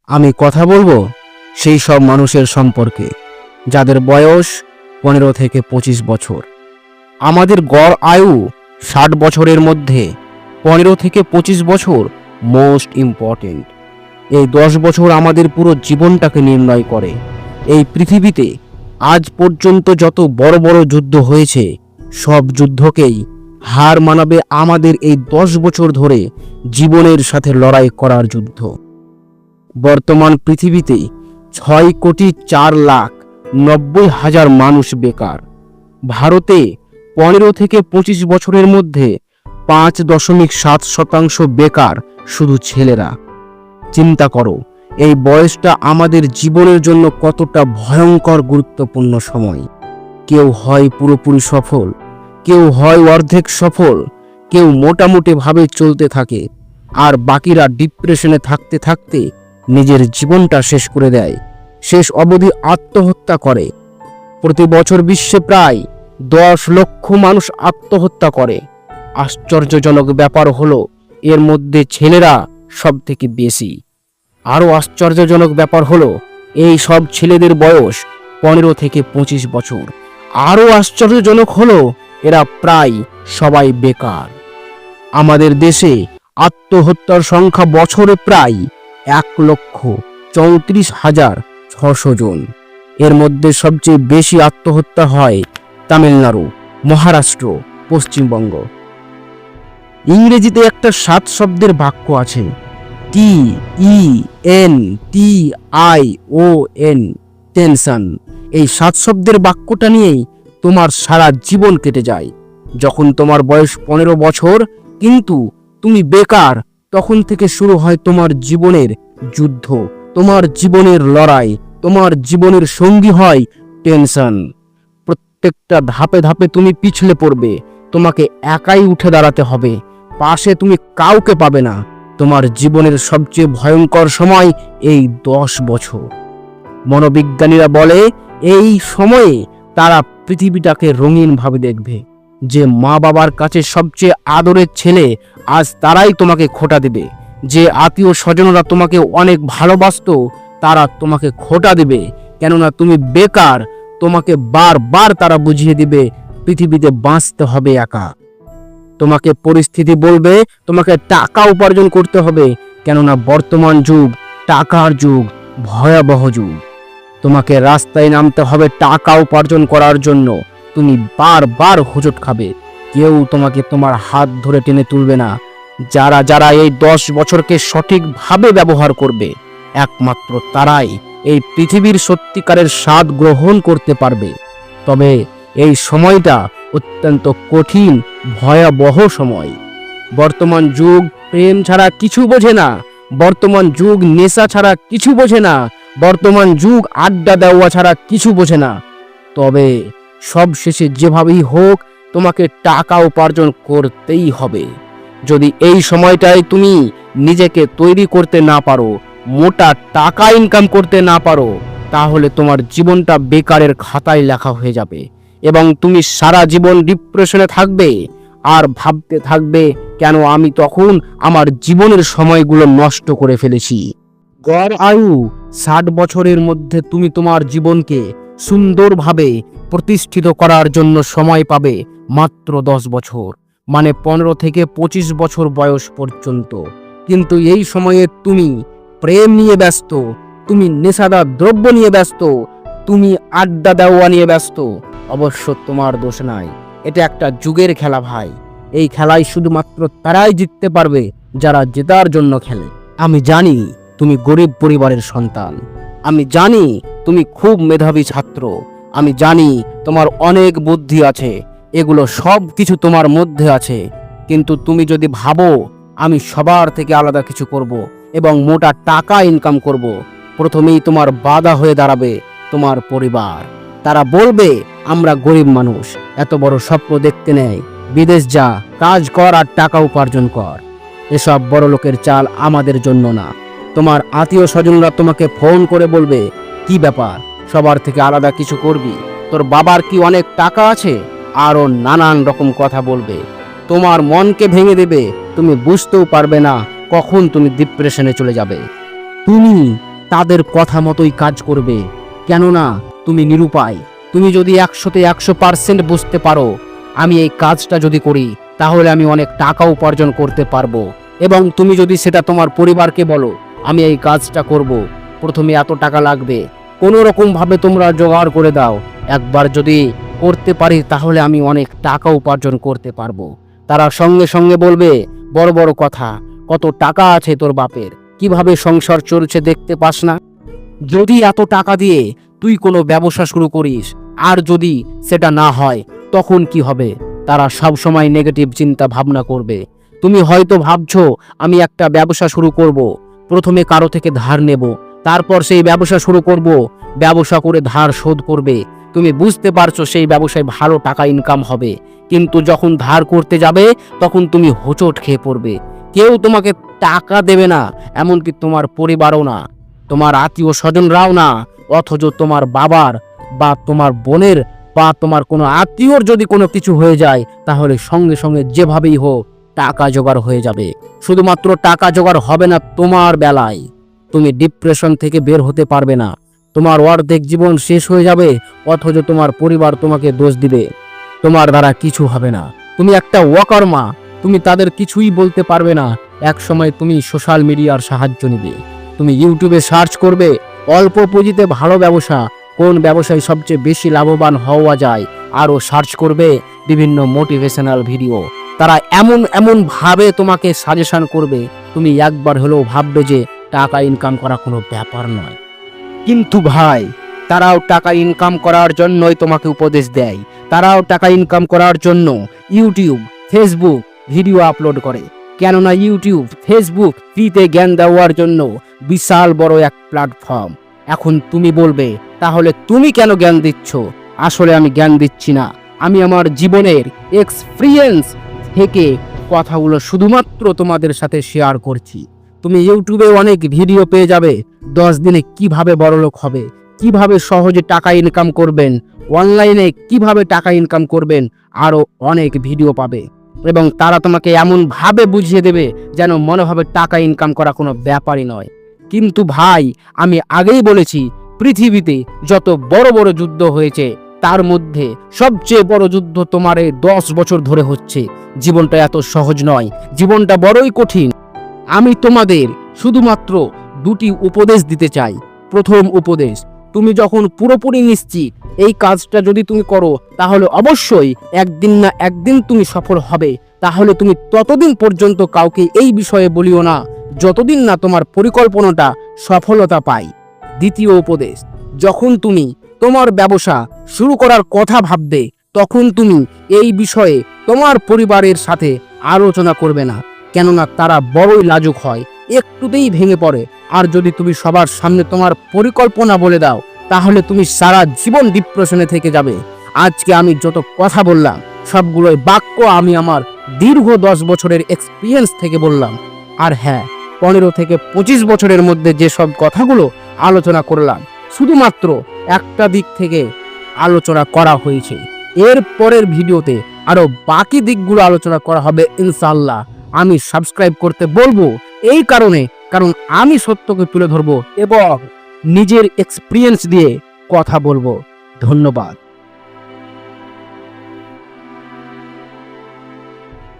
আমি কথা বলবো সেই সব মানুষের সম্পর্কে যাদের বয়স 15 থেকে 25 বছর। আমাদের গড় আয়ু 60 বছরের মধ্যে 15 থেকে 25 বছর মোস্ট ইম্পর্টেন্ট। এই 10 বছর আমাদের পুরো জীবনটাকে নির্ণয় করে। এই পৃথিবীতে আজ পর্যন্ত যত বড় বড় যুদ্ধ হয়েছে সব যুদ্ধকেই হার মানাবে আমাদের এই 10 বছর ধরে জীবনের সাথে লড়াই করার যুদ্ধ। বর্তমান পৃথিবীতে 6,04,90,000 মানুষ বেকার। ভারতে 15 থেকে 25 বছরের মধ্যে 5.7% বেকার শুধু ছেলেরা। চিন্তা করো এই বয়সটা আমাদের জীবনের জন্য কতটা ভয়ঙ্কর গুরুত্বপূর্ণ সময়। কেউ হয় পুরোপুরি সফল, কেউ হয় অর্ধেক সফল, কেউ মোটামুটি ভাবে চলতে থাকে, আর বাকিরা ডিপ্রেশনে থাকতে থাকতে নিজের জীবনটা শেষ করে দেয়, শেষ অবধি আত্মহত্যা করে। প্রতি বছর বিশ্বে প্রায় 10 লক্ষ মানুষ আত্মহত্যা করে। আশ্চর্যজনক ব্যাপার হলো এর মধ্যে ছেলেরা সব থেকে বেশি। আরও আশ্চর্যজনক ব্যাপার হলো এই সব ছেলেদের বয়স 15 থেকে 25 বছর। আরও আশ্চর্যজনক হলো এরা প্রায় সবাই বেকার। আমাদের দেশে আত্মহত্যার সংখ্যা বছরে প্রায় 1,34,600 জন। এর মধ্যে সবচেয়ে বেশি আত্মহত্যা হয় তামিলনাড়ু, মহারাষ্ট্র, পশ্চিমবঙ্গ। ইংরেজিতে একটা 7 শব্দের বাক্য আছে, TENTION, টেনশন। এই 7 শব্দের বাক্যটা নিয়েই তোমার সারা জীবন কেটে যায়। যখন তোমার বয়স 15 বছর কিন্তু তুমি বেকার, তখন থেকে শুরু হয় তোমার জীবনের যুদ্ধ, তোমার জীবনের লড়াই, তোমার জীবনের সঙ্গী হয় টেনশন। প্রত্যেকটা ধাপে ধাপে তুমি পিছলে পড়বে, তোমাকে একাই উঠে দাঁড়াতে হবে, পাশে তুমি কাউকে পাবে না। তোমার জীবনের সবচেয়ে ভয়ঙ্কর সময় এই 10 বছর। মনোবিজ্ঞানীরা বলে এই সময়ে তারা পৃথিবীটাকে রঙিনভাবে দেখবে। যে মা বাবার কাছে সবচেয়ে আদরের ছেলে আজ তারাই তোমাকে খোঁটা দেবে। যে আত্মীয় স্বজনরা তোমাকে অনেক ভালোবাসতো তারা তোমাকে খোঁটা দেবে, কেননা তুমি বেকার। তোমাকে বারবার তারা বুঝিয়ে দিবে পৃথিবীতে বাঁচতে হবে একা। তোমাকে পরিস্থিতি বলবে তোমাকে টাকা উপার্জন করতে হবে, কেননা বর্তমান যুগ টাকার যুগ, ভয়াবহ যুগ। তোমাকে রাস্তায় নামতে হবে টাকা উপার্জন করার জন্য। তুমি বারবার হোঁচট খাবে, কেউ তোমাকে তোমার হাত ধরে টেনে তুলবে না। যারা যারা এই 10 বছরকে সঠিকভাবে ব্যবহার করবে একমাত্র তারাই এই পৃথিবীর সত্যিকারের স্বাদ গ্রহণ করতে পারবে। তবে এই সময়টা অত্যন্ত কঠিন, ভয়াবহ সময়। বর্তমান যুগ প্রেম ছাড়া কিছু বোঝে না, বর্তমান যুগ নেশা ছাড়া কিছু বোঝে না, বর্তমান যুগ আড্ডা দেওয়া ছাড়া কিছু বোঝে না। তবে সব শেষে যেভাবেই হোক তোমাকে টাকা উপার্জন করতেই হবে। যদি এই সময়টায় তুমি নিজেকে তৈরি করতে না পারো, মোটা টাকা ইনকাম করতে না পারো, তাহলে তোমার জীবনটা বেকারের খাতায় লেখা হয়ে যাবে এবং তুমি সারা জীবন ডিপ্রেশনে থাকবে আর ভাবতে থাকবে কেন আমি তখন আমার জীবনের সময়গুলো নষ্ট করে ফেলেছি। গড় আয়ু 60 বছরের মধ্যে তুমি তোমার জীবনকে সুন্দরভাবে প্রতিষ্ঠিত করার জন্য সময় পাবে মাত্র 10 বছর, মানে 15 থেকে 25 বছর বয়স পর্যন্ত। কিন্তু এই সময়ে তুমি প্রেম নিয়ে ব্যস্ত, তুমি নেশাদার দ্রব্য নিয়ে ব্যস্ত, তুমি আড্ডা দেওয়া নিয়ে ব্যস্ত। অবশ্য তোমার দোষ নাই, এটা একটা যুগের খেলা ভাই। এই খেলায় শুধুমাত্র তারাই জিততে পারবে যারা জেতার জন্য খেলে। আমি জানি তুমি গরিব পরিবারের সন্তান, আমি জানি তুমি খুব মেধাবী ছাত্র, আমি জানি তোমার অনেক বুদ্ধি আছে, এগুলো সব কিছু তোমার মধ্যে আছে। কিন্তু তুমি যদি ভাবো আমি সবার থেকে আলাদা কিছু করব এবং মোটা টাকা ইনকাম করব, প্রথমেই তোমার বাধা হয়ে দাঁড়াবে তোমার পরিবার। তারা বলবে আমরা গরিব মানুষ, এত বড় স্বপ্ন দেখতে নেই, বিদেশ যা, কাজ কর আর টাকা উপার্জন কর। এসব বড় লোকের চাল আমাদের জন্য না। তোমার আত্মীয় স্বজনরা তোমাকে ফোন করে বলবে কি ব্যাপার, সবার থেকে আলাদা কিছু করবি, তোর বাবার কি অনেক টাকা আছে, আরও নানান রকম কথা বলবে। তোমার মনকে ভেঙে দেবে, তুমি বুঝতেও পারবে না কখন তুমি ডিপ্রেশনে চলে যাবে। তুমি তাদের কথা মতোই কাজ করবে, কেননা তুমি নিরুপায়। তুমি যদি 100তে 100% বুঝতে পারো আমি এই কাজটা যদি করি তাহলে আমি অনেক টাকা উপার্জন করতে পারবো, এবং তুমি যদি সেটা তোমার পরিবারকে বলো আমি এই কাজটা করব, প্রথমে এত টাকা লাগবে, কোনো রকম ভাবে তোমরা জোগাড় করে দাও, একবার যদি করতে পারি তাহলে আমি অনেক টাকা উপার্জন করতে পারবো। তারা সঙ্গে সঙ্গে বলবে, বড় বড় কথা, কত টাকা আছে তোর বাপের, কিভাবে সংসার চলছে দেখতে পাস না? যদি এত টাকা দিয়ে তুই কোনো ব্যবসা শুরু করিস আর যদি সেটা না হয় তখন কি হবে? তারা সব সময় নেগেটিভ চিন্তা ভাবনা করবে। তুমি হয়তো ভাবছো আমি একটা ব্যবসা শুরু করব, প্রথমে কারো থেকে ধার নেব, তারপর সেই ব্যবসা শুরু করব, ব্যবসা করে ধার শোধ করবে। তুমি বুঝতে পারছো সেই ব্যবসায় ভালো টাকা ইনকাম হবে, কিন্তু যখন ধার করতে যাবে তখন তুমি হোঁচট খেয়ে পড়বে। কেউ তোমাকে টাকা দেবে না, এমনকি তোমার পরিবারও না, তোমার আত্মীয় স্বজনরাও না। অথচ তোমার বাবার বা তোমার বোনের বা তোমার কোনো আত্মীয়র যদি কোনো কিছু হয়ে যায় তাহলে সঙ্গে সঙ্গে যেভাবেই হোক টাকা জোগাড় হয়ে যাবে। শুধুমাত্র টাকা জোগাড় হবে না, তোমার বেলায় তুমি ডিপ্রেশন থেকে বের হতে পারবে না, তোমার অর্ধেক জীবন শেষ হয়ে যাবে, অথচ তোমার পরিবার তোমাকে দোষ দিবে, তোমার দ্বারা কিছু হবে না। তুমি একটা অকর্মা, তুমি তাদের কিছুই বলতে পারবে না। এক সময় তুমি সোশ্যাল মিডিয়ার সাহায্য নিবে, তুমি ইউটিউবে সার্চ করবে অল্প পুঁজিতে ভালো ব্যবসা, কোন ব্যবসায় সবচেয়ে বেশি লাভবান হওয়া যায়, আরও সার্চ করবে বিভিন্ন মোটিভেশনাল ভিডিও। তারা এমন এমন ভাবে তোমাকে সাজেশন করবে, তুমি একবার হলেও ভাববে যে টাকা ইনকাম করা কোনো ব্যাপার নয়। কিন্তু ভাই, তারাও টাকা ইনকাম করার জন্যই তোমাকে উপদেশ দেয়, তারাও টাকা ইনকাম করার জন্য ইউটিউব, ফেসবুক ভিডিও আপলোড করে, কেননা ইউটিউব, ফেসবুক ফ্রিতে জ্ঞান দেওয়ার জন্য বিশাল বড় এক প্ল্যাটফর্ম। এখন তুমি বলবে তাহলে তুমি কেন জ্ঞান দিচ্ছ? আসলে আমি জ্ঞান দিচ্ছি না, আমি আমার জীবনের এক্সপিরিয়েন্স থেকে কথাগুলো শুধুমাত্র তোমাদের সাথে শেয়ার করছি। তুমি ইউটিউবে অনেক ভিডিও পেয়ে যাবে, 10 দিনে কিভাবে বড়লোক হবে, কিভাবে সহজে টাকা ইনকাম করবেন, অনলাইনে কিভাবে টাকা ইনকাম করবেন, আরও অনেক ভিডিও পাবে, এবং তারা তোমাকে এমন ভাবে বুঝিয়ে দেবে যেন মনে হবে টাকা ইনকাম করা কোনো ব্যাপারই নয়। কিন্তু ভাই, আমি আগেই বলেছি পৃথিবীতে যত বড় বড় যুদ্ধ হয়েছে তার মধ্যে সবচেয়ে বড় যুদ্ধ তোমার এই 10 বছর ধরে হচ্ছে। জীবনটা এত সহজ নয়, জীবনটা বড়ই কঠিন। আমি তোমাদের শুধুমাত্র 2টি উপদেশ দিতে চাই। প্রথম উপদেশ, তুমি যখন পুরোপুরি নিশ্চিত এই কাজটা যদি তুমি করো তাহলে অবশ্যই একদিন না একদিন তুমি সফল হবে, তাহলে তুমি ততদিন পর্যন্ত কাউকে এই বিষয়ে বলিও না যতদিন না তোমার পরিকল্পনাটা সফলতা পায়। দ্বিতীয় উপদেশ, যখন তুমি তোমার ব্যবসা শুরু করার কথা ভাববে তখন তুমি এই বিষয়ে তোমার পরিবারের সাথে আলোচনা করবে না, কেননা তারা বড়ই লাজুক হয়, একটুতেই ভেঙে পড়ে। আর যদি তুমি সবার সামনে তোমার পরিকল্পনা বলে দাও তাহলে তুমি সারা জীবন ডিপ্রেশনে থেকে যাবে। আজকে আমি যত কথা বললাম সবগুলোই বাক্য আমি আমার দীর্ঘ 10 বছরের এক্সপিরিয়েন্স থেকে বললাম। আর হ্যাঁ, 15 থেকে 25 বছরের মধ্যে যেসব কথাগুলো আলোচনা করলাম শুধুমাত্র একটা দিক থেকে আলোচনা করা হয়েছে। এর পরের ভিডিওতে আরো বাকি দিকগুলো আলোচনা করা হবে ইনশাআল্লাহ। আমি সাবস্ক্রাইব করতে বলবো এই কারণে, কারণ আমি সত্যকে তুলে ধরবো এবং নিজের এক্সপিরিয়েন্স দিয়ে কথা বলবো। ধন্যবাদ।